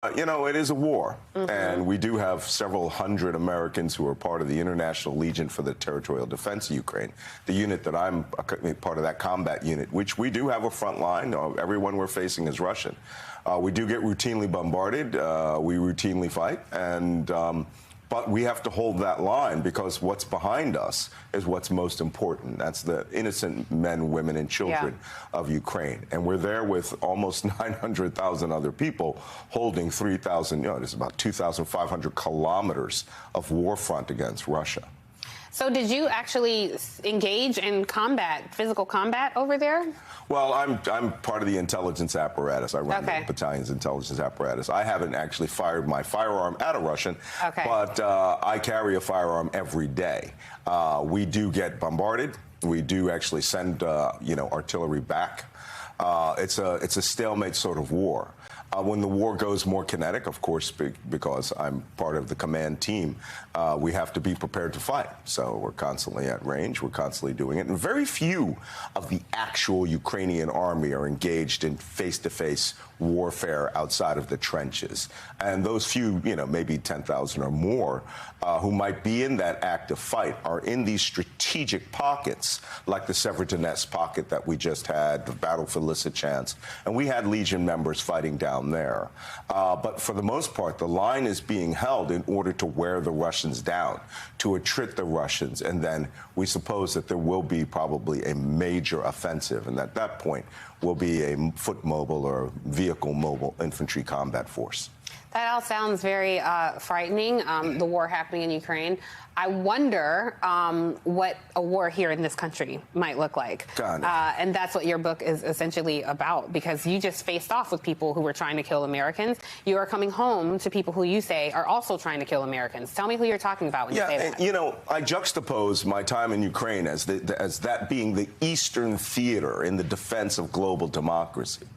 It is a war, and we do have several hundred Americans who are part of the International Legion for the Territorial Defense of Ukraine, the unit that I'm part of, that combat unit, which we do have a front line. Everyone we're facing is Russian. We do get routinely bombarded. We routinely fight, but we have to hold that line because what's behind us is what's most important. That's the innocent men, women, and children of Ukraine. And we're there with almost 900,000 other people holding 3,000, it's about 2,500 kilometers of war front against Russia. So did you actually engage in combat, physical combat over there? Well, I'm part of the intelligence apparatus. I run the battalion's intelligence apparatus. I haven't actually fired my firearm at a Russian, but I carry a firearm every day. We do get bombarded. We do actually send, artillery back. It's a stalemate sort of war. When the war goes more kinetic, of course, because I'm part of the command team, we have to be prepared to fight. So we're constantly at range. We're constantly doing it. And very few of the actual Ukrainian army are engaged in face-to-face warfare outside of the trenches. And those few, maybe 10,000 or more, who might be in that active fight are in these strategic pockets, like the Severodonetsk pocket that we just had, the battle for Lysychansk. And we had Legion members fighting down there. But for the most part, the line is being held in order to wear the Russians down, to attrit the Russians. And then we suppose that there will be probably a major offensive. And at that point, will be a foot mobile or vehicle mobile infantry combat force. That all sounds very frightening, the war happening in Ukraine. I wonder what a war here in this country might look like. And that's what your book is essentially about, because you just faced off with people who were trying to kill Americans. You are coming home to people who you say are also trying to kill Americans. Tell me who you're talking about when you say that. I juxtapose my time in Ukraine as that being the Eastern theater in the defense of global democracy.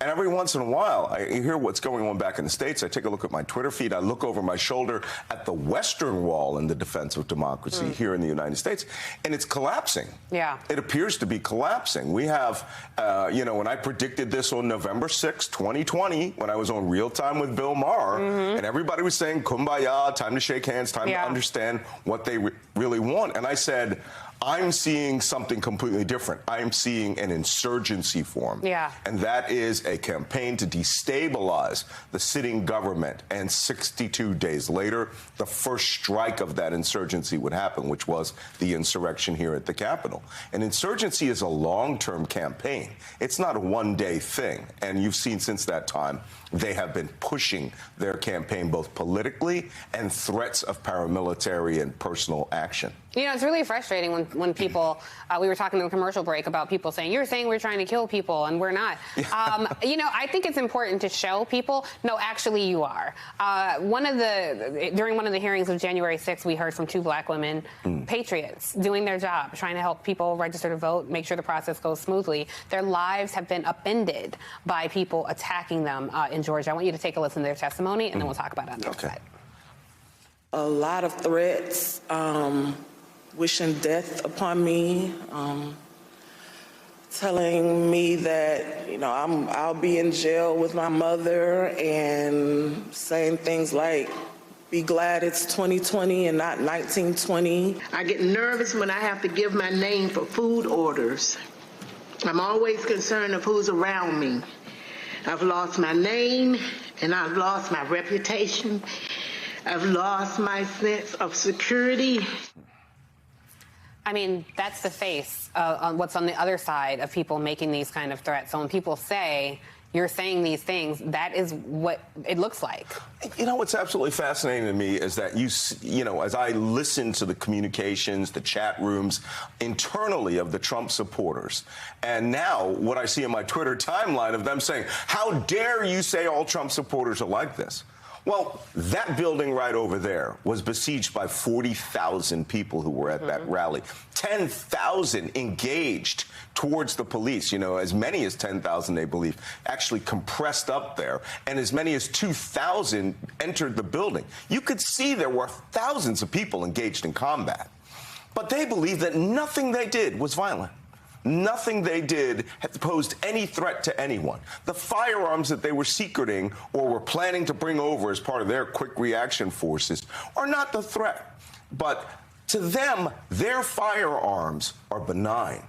And every once in a while, I hear what's going on back in the States. I take a look at my Twitter feed. I look over my shoulder at the Western Wall in the defense of democracy here in the United States, and it's collapsing. It appears to be collapsing. We have, when I predicted this on November 6, 2020, when I was on Real Time with Bill Maher, and everybody was saying, kumbaya, time to shake hands, time to understand what they really want. And I said, I'm seeing something completely different. I'm seeing an insurgency form. And that is a campaign to destabilize the sitting government. And 62 days later, the first strike of that insurgency would happen, which was the insurrection here at the Capitol. And insurgency is a long-term campaign. It's not a one-day thing. And you've seen since that time, they have been pushing their campaign both politically and threats of paramilitary and personal action. It's really frustrating when people, we were talking in the commercial break about people saying, you're saying we're trying to kill people and we're not. I think it's important to show people, no, actually you are. During one of the hearings of January 6th, we heard from two black women, patriots, doing their job, trying to help people register to vote, make sure the process goes smoothly. Their lives have been upended by people attacking them in Georgia. I want you to take a listen to their testimony, and then we'll talk about it on the other side. A lot of threats, wishing death upon me, telling me that, I'll be in jail with my mother, and saying things like, be glad it's 2020 and not 1920. I get nervous when I have to give my name for food orders. I'm always concerned of who's around me. I've lost my name, and I've lost my reputation. I've lost my sense of security. I mean, that's the face on what's on the other side of people making these kind of threats. So when people say, you're saying these things, that is what it looks like. What's absolutely fascinating to me is that as I listen to the communications, the chat rooms internally of the Trump supporters, and now what I see in my Twitter timeline of them saying, how dare you say all Trump supporters are like this? Well, that building right over there was besieged by 40,000 people who were at that rally. 10,000 engaged towards the police, as many as 10,000, they believe, actually compressed up there, and as many as 2,000 entered the building. You could see there were thousands of people engaged in combat. But they believe that nothing they did was violent. Nothing they did had posed any threat to anyone. The firearms that they were secreting or were planning to bring over as part of their quick reaction forces are not the threat. But to them, their firearms are benign.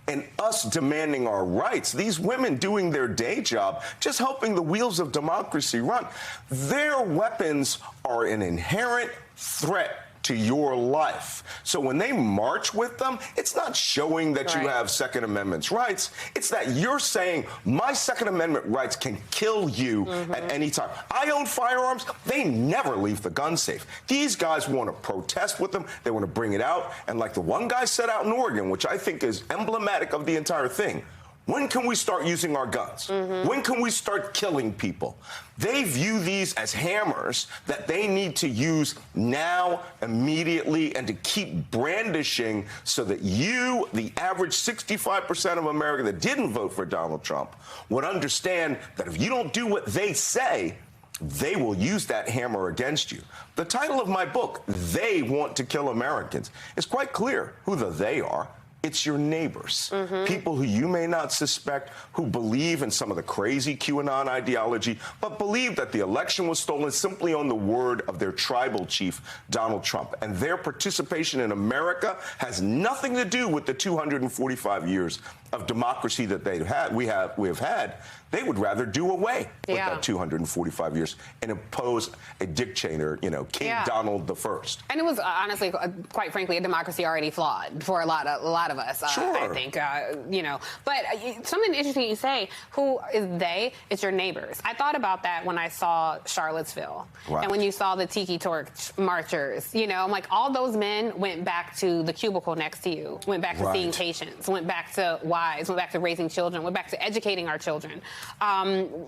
And us demanding our rights, these women doing their day job, just helping the wheels of democracy run, their weapons are an inherent threat to your life. So when they march with them, it's not showing that you have Second Amendment rights. It's that you're saying my Second Amendment rights can kill you at any time. I own firearms. They never leave the gun safe. These guys want to protest with them. They want to bring it out. And like the one guy said out in Oregon, which I think is emblematic of the entire thing, when can we start using our guns? When can we start killing people? They view these as hammers that they need to use now, immediately, and to keep brandishing so that you, the average 65% of America that didn't vote for Donald Trump, would understand that if you don't do what they say, they will use that hammer against you. The title of my book, They Want to Kill Americans, is quite clear who the they are. It's your neighbors, people who you may not suspect, who believe in some of the crazy QAnon ideology, but believe that the election was stolen simply on the word of their tribal chief, Donald Trump. And their participation in America has nothing to do with the 245 years of democracy that we have had. They would rather do away with that 245 years and impose a dictator, King Donald I. And it was honestly, quite frankly, a democracy already flawed for a lot of us. I think, But something interesting you say. Who is they? It's your neighbors. I thought about that when I saw Charlottesville, and when you saw the Tiki Torch marchers. I'm like, all those men went back to the cubicle next to you, went back to seeing patients, went back to wives, went back to raising children, went back to educating our children.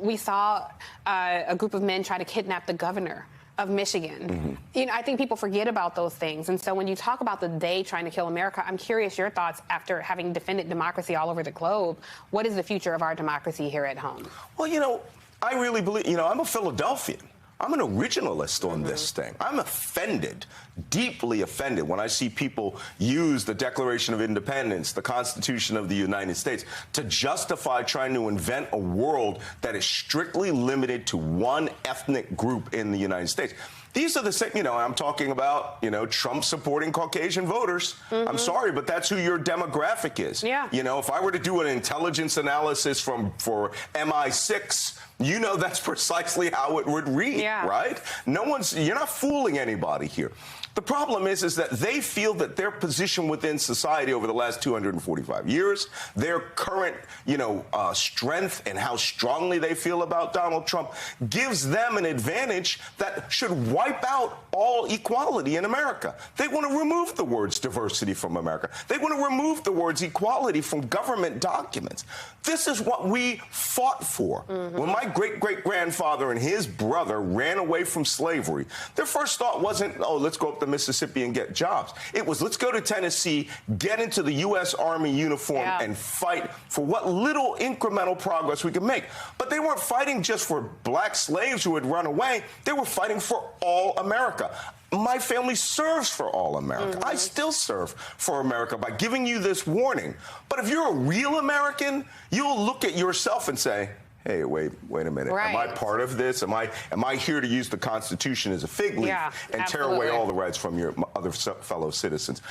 We saw a group of men try to kidnap the governor of Michigan. I think people forget about those things. And so when you talk about the they trying to kill America, I'm curious your thoughts after having defended democracy all over the globe. What is the future of our democracy here at home? Well, I really believe, I'm a Philadelphian. I'm an originalist on this thing. I'm offended, deeply offended, when I see people use the Declaration of Independence, the Constitution of the United States, to justify trying to invent a world that is strictly limited to one ethnic group in the United States. These are the same, I'm talking about, Trump supporting Caucasian voters. I'm sorry, but that's who your demographic is. If I were to do an intelligence analysis for MI6, that's precisely how it would read, right? You're not fooling anybody here. The problem is that they feel that their position within society over the last 245 years, their current, strength and how strongly they feel about Donald Trump gives them an advantage that should wipe out all equality in America. They want to remove the words diversity from America. They want to remove the words equality from government documents. This is what we fought for. When my great-great-grandfather and his brother ran away from slavery, their first thought wasn't, let's go up to Mississippi and get jobs. It was, let's go to Tennessee, get into the U.S. Army uniform and fight for what little incremental progress we could make. But they weren't fighting just for black slaves who had run away. They were fighting for all America. My family serves for all America. I still serve for America by giving you this warning. But if you're a real American, you'll look at yourself and say, hey, wait a minute. Am I part of this? Am I here to use the Constitution as a fig leaf and tear away all the rights from your other fellow citizens?